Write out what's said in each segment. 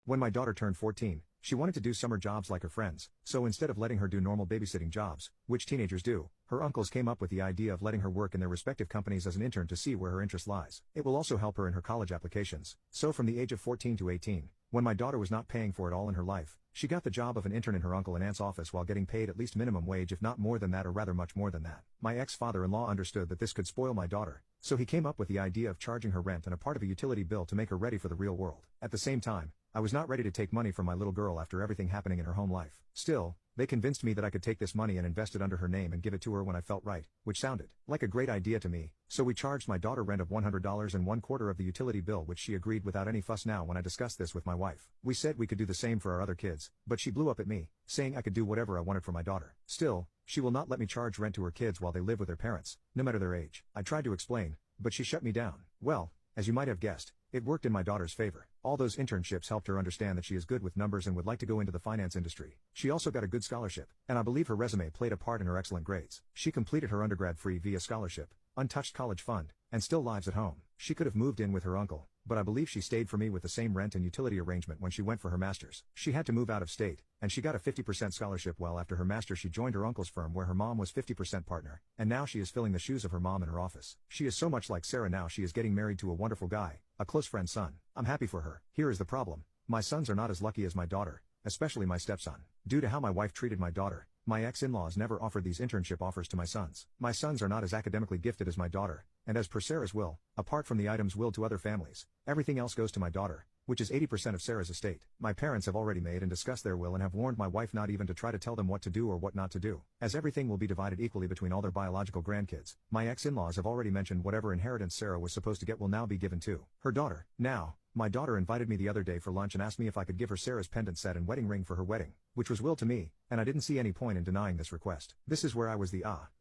When my daughter turned 14, she wanted to do summer jobs like her friends, so instead of letting her do normal babysitting jobs, which teenagers do, her uncles came up with the idea of letting her work in their respective companies as an intern to see where her interest lies. It will also help her in her college applications. So from the age of 14 to 18, when my daughter was not paying for it all in her life, she got the job of an intern in her uncle and aunt's office while getting paid at least minimum wage, if not more than that, or rather much more than that. My ex-father-in-law understood that this could spoil my daughter, so he came up with the idea of charging her rent and a part of a utility bill to make her ready for the real world. At the same time, I was not ready to take money from my little girl after everything happening in her home life. Still, they convinced me that I could take this money and invest it under her name and give it to her when I felt right, which sounded like a great idea to me. So we charged my daughter rent of $100 and 1/4 of the utility bill, which she agreed without any fuss. Now when I discussed this with my wife, we said we could do the same for our other kids, but she blew up at me, saying I could do whatever I wanted for my daughter. Still, she will not let me charge rent to her kids while they live with their parents, no matter their age. I tried to explain, but she shut me down. Well, as you might have guessed, it worked in my daughter's favor. All those internships helped her understand that she is good with numbers and would like to go into the finance industry. She also got a good scholarship, and I believe her resume played a part in her excellent grades. She completed her undergrad free via scholarship, untouched college fund, and still lives at home. She could have moved in with her uncle, but I believe she stayed for me with the same rent and utility arrangement when she went for her master's. She had to move out of state, and she got a 50% scholarship. Well, after her master's she joined her uncle's firm where her mom was 50% partner, and now she is filling the shoes of her mom in her office. She is so much like Sarah now. She is getting married to a wonderful guy, a close friend's son. I'm happy for her. Here is the problem. My sons are not as lucky as my daughter, especially my stepson. Due to how my wife treated my daughter, my ex-in-laws never offered these internship offers to my sons. My sons are not as academically gifted as my daughter, and as per Sarah's will, apart from the items willed to other families, everything else goes to my daughter, which is 80% of Sarah's estate. My parents have already made and discussed their will and have warned my wife not even to try to tell them what to do or what not to do, as everything will be divided equally between all their biological grandkids. My ex-in-laws have already mentioned whatever inheritance Sarah was supposed to get will now be given to her daughter. Now, my daughter invited me the other day for lunch and asked me if I could give her Sarah's pendant set and wedding ring for her wedding, which was willed to me, and I didn't see any point in denying this request. This is where I was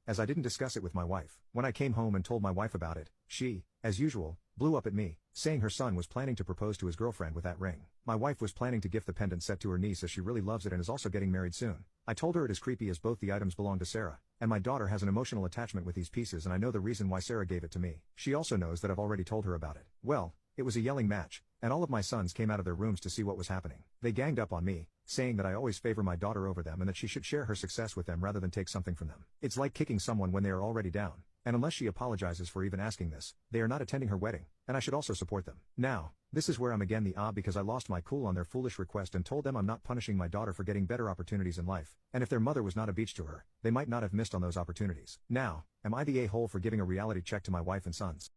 as I didn't discuss it with my wife. When I came home and told my wife about it, she, as usual, blew up at me, saying her son was planning to propose to his girlfriend with that ring. My wife was planning to gift the pendant set to her niece as she really loves it and is also getting married soon. I told her it is creepy as both the items belong to Sarah, and my daughter has an emotional attachment with these pieces, and I know the reason why Sarah gave it to me. She also knows that I've already told her about it. Well, it was a yelling match, and all of my sons came out of their rooms to see what was happening. They ganged up on me, saying that I always favor my daughter over them and that she should share her success with them rather than take something from them. It's like kicking someone when they are already down, and unless she apologizes for even asking this, they are not attending her wedding, and I should also support them. Now, this is where I'm again because I lost my cool on their foolish request and told them I'm not punishing my daughter for getting better opportunities in life, and if their mother was not a beach to her, they might not have missed on those opportunities. Now, am I the a-hole for giving a reality check to my wife and sons?